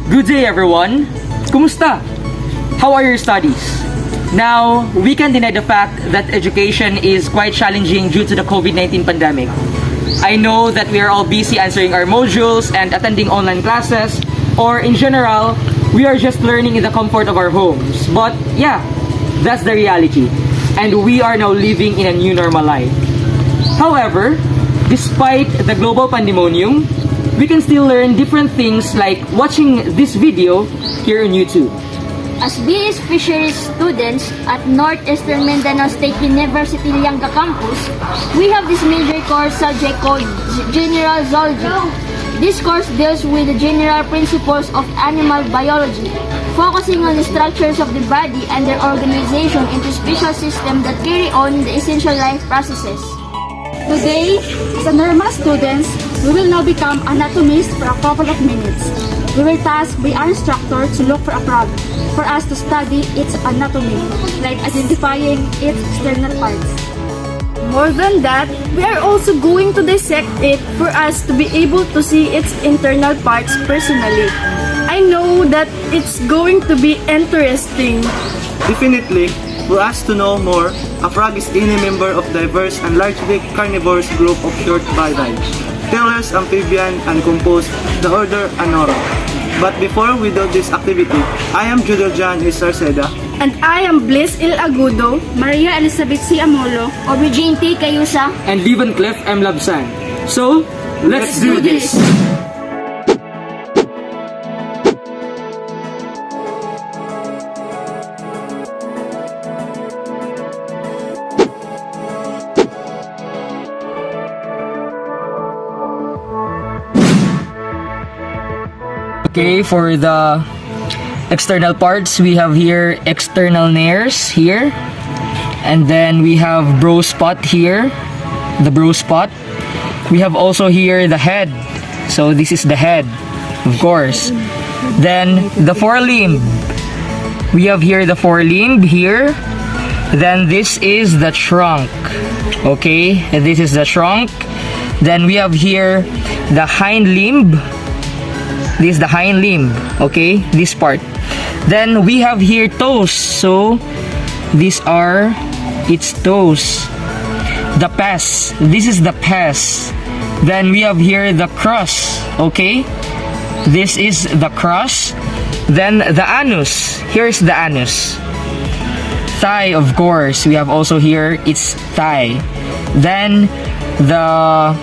Good day everyone! Kumusta? How are your studies? Now, we can deny the fact that education is quite challenging due to the COVID-19 pandemic. I know that we are all busy answering our modules and attending online classes, or in general, we are just learning in the comfort of our homes. But yeah, that's the reality. And we are now living in a new normal life. However, despite the global pandemonium, we can still learn different things like watching this video here on YouTube. As BS Fisheries students at Northeastern Mindanao State University Lianga campus, we have this major course subject called General Zoology. This course deals with the general principles of animal biology, focusing on the structures of the body and their organization into special systems that carry on the essential life processes. Today, as a normal students, we will now become anatomists for a couple of minutes. We will task by our instructor to look for a frog for us to study its anatomy, like identifying its external parts. More than that, we are also going to dissect it for us to be able to see its internal parts personally. I know that it's going to be interesting. Definitely, for us to know more, a frog is any member of diverse and largely carnivorous group of short bipeds, tailless, amphibian, and composed the order Anora. But before we do this activity, I am Judel Jan S. Sarceda. And I am Bliss Il Agudo. Maria Elizabeth C. Amolo, Aubrey T. Cayusa, And even Cleff M. Labsan. So, let's do this! Okay, for the external parts, we have here external nares here, and then we have brow spot here, the brow spot. We have also here the head, so this is the head, of course. Then the forelimb, we have here the forelimb here. Then this is the trunk, okay, and this is the trunk. Then we have here the hind limb. This is the hind limb, okay, this part. Then we have here toes, so these are its toes. The pes, this is the pes. Then we have here the crus, okay, this is the crus. Then the anus, here's the anus. Thigh, of course, we have also here its thigh. Then the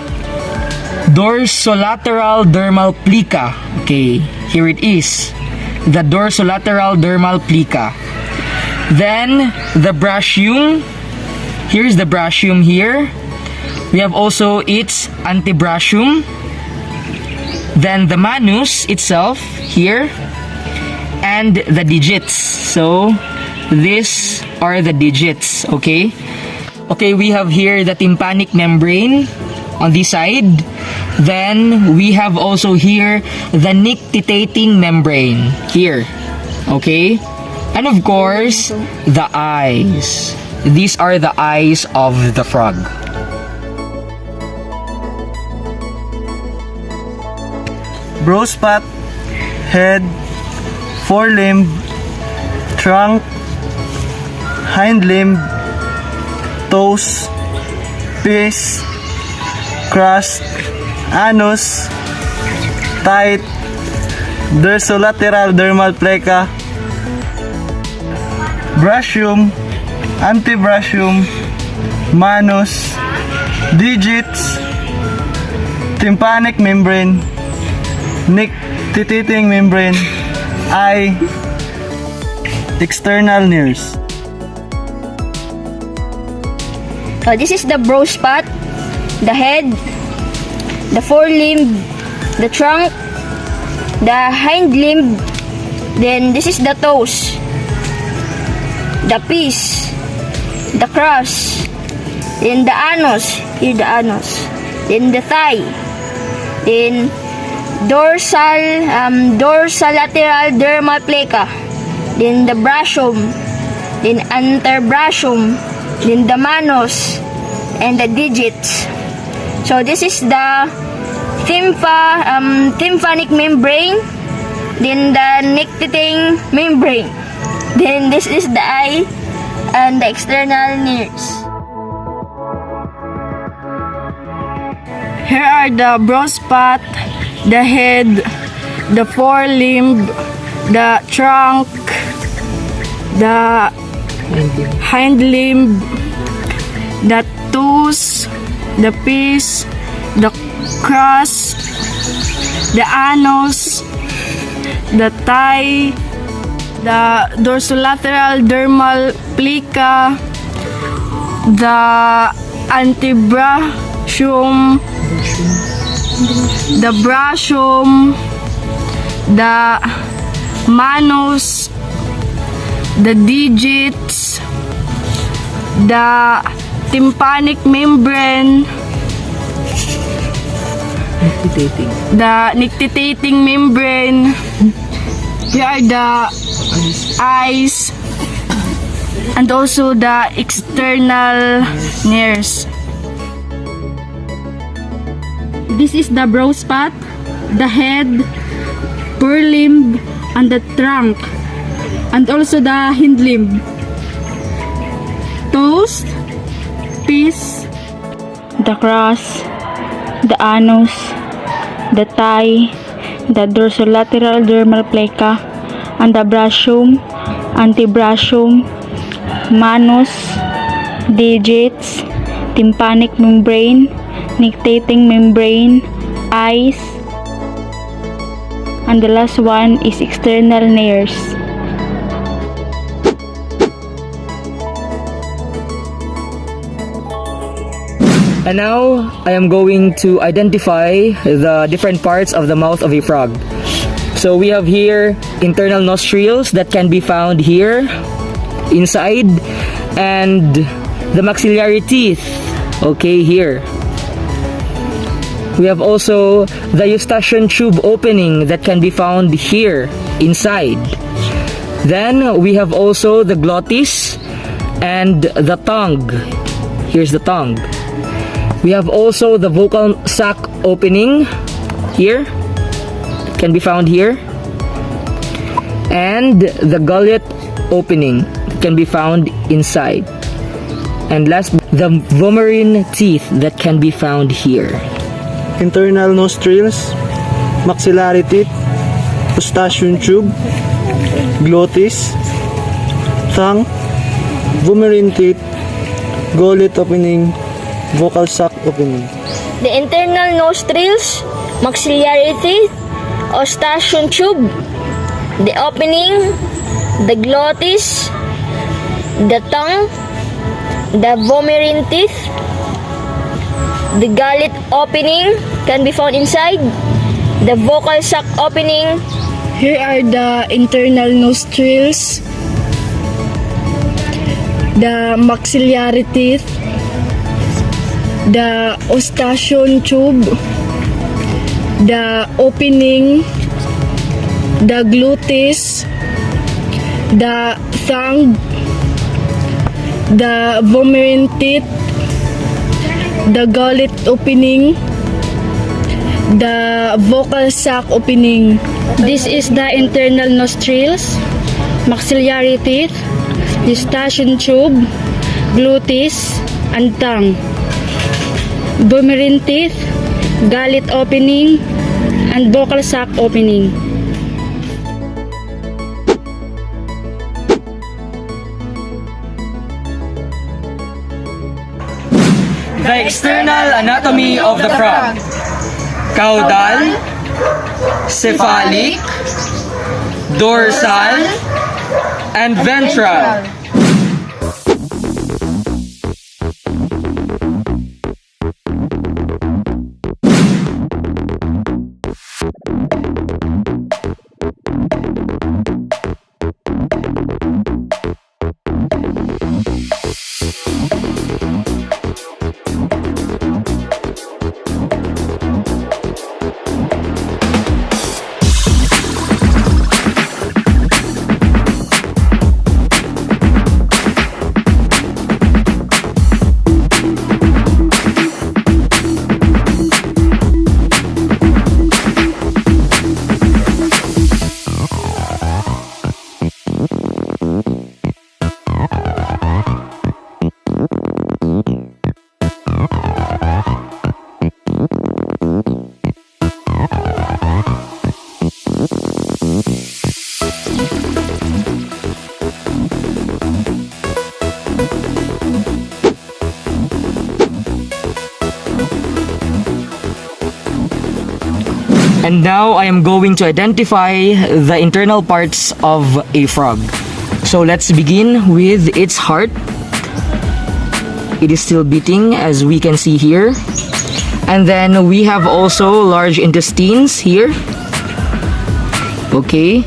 dorsolateral dermal plica. Okay, here it is. The dorsolateral dermal plica. Then the brachium. Here's the brachium here. We have also its antebrachium. Then the manus itself here. And the digits. So these are the digits, okay? Okay, we have here the tympanic membrane on this side. Then we have also here the nictitating membrane here, okay, and of course the eyes. These are the eyes of the frog. Brow spot, head, forelimb, trunk, hind limb, toes, pes, crust, anus, thigh, dorsolateral dermal plica, brachium, antebrachium, manus, digits, tympanic membrane, nictitating membrane, eye, external nares. This is the brow spot, the head, the forelimb, the trunk, the hind limb. Then this is the toes, the pes, the crus, then the anus, here the anus, then the thigh, then dorsolateral dermal plica, then the brachium, then antebrachium, then the manus, and the digits. So this is the tympanic membrane, then the nictitating membrane. Then this is the eye and the external nares. Here are the brow spot, the head, the forelimb, the trunk, the hind limb, the toes, the piece, the crus, the anus, the thigh, the dorsolateral dermal plica, the antebrachium, the brachium, the manus, the digits, the tympanic membrane, the nictitating membrane. Here are the eyes and also the external nares. This is the brow spot, the head, forelimb, and the trunk, and also the hind limb, toes, piece, the crus, the anus, the thigh, the dorsolateral dermal plica, and the brachium, antebrachium, manus, digits, tympanic membrane, nictitating membrane, eyes, and the last one is external nares. And now, I am going to identify the different parts of the mouth of a frog. So we have here internal nostrils that can be found here, inside, and the maxillary teeth, okay, here. We have also the eustachian tube opening that can be found here, inside. Then we have also the glottis and the tongue. Here's the tongue. We have also the vocal sac opening here, can be found here, and the gullet opening can be found inside. And last, the vomerine teeth that can be found here. Internal nostrils, maxillary teeth, eustachian tube, glottis, tongue, vomerine teeth, gullet opening, vocal sac opening. The internal nostrils, maxillary teeth, eustachian tube, the opening, the glottis, the tongue, the vomerine teeth, the gullet opening can be found inside, the vocal sac opening. Here are the internal nostrils, the maxillary teeth, the eustachian tube, the opening, the glottis, the tongue, the vomerine teeth, the gullet opening, the vocal sac opening. This is the internal nostrils, maxillary teeth, eustachian tube, glottis, and tongue. Vomerine teeth, gullet opening, and vocal sac opening. The external anatomy of the frog. Caudal, cephalic, dorsal, and ventral. And now I am going to identify the internal parts of a frog. So let's begin with its heart. It is still beating as we can see here. And then we have also large intestines here. Okay.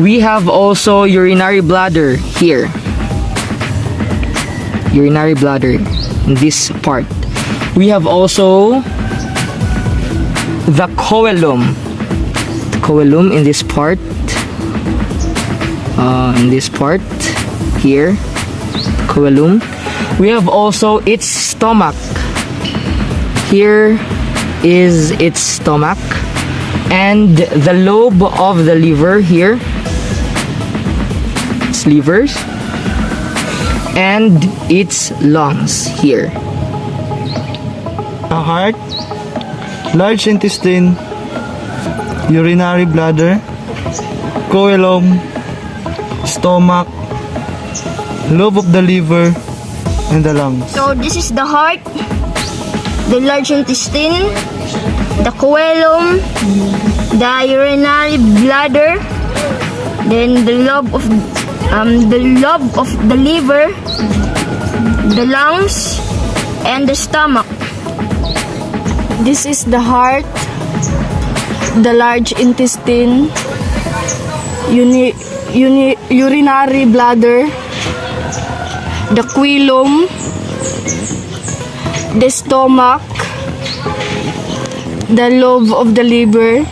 We have also urinary bladder here. Urinary bladder in this part. We have also the coelom. The coelom in this part. Here. Coelom. We have also its stomach. Here is its stomach. And the lobe of the liver here. Its livers. And its lungs here. A heart, large intestine, urinary bladder, coelom, stomach, lobe of the liver, and the lungs. So this is the heart, the large intestine, the coelom, the urinary bladder, then the lobe of the liver, the lungs, and the stomach. This is the heart, the large intestine, urinary bladder, the coelom, the stomach, the lobe of the liver,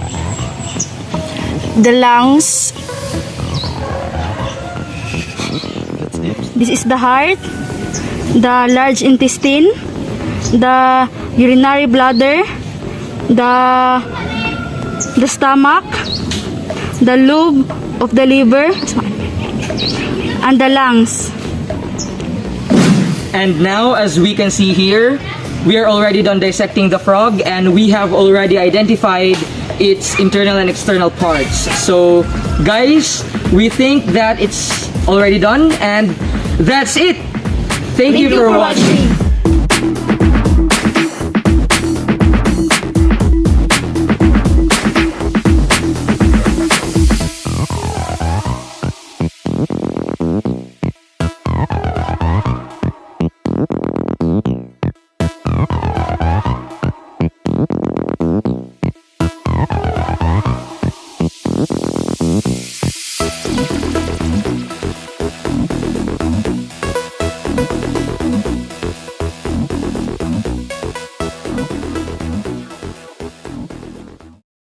the lungs. This is the heart, the large intestine, the urinary bladder, the stomach, the lobe of the liver, and the lungs. And now, as we can see here, we are already done dissecting the frog and we have already identified its internal and external parts. So, guys, we think that it's already done and that's it. Thank you for watching.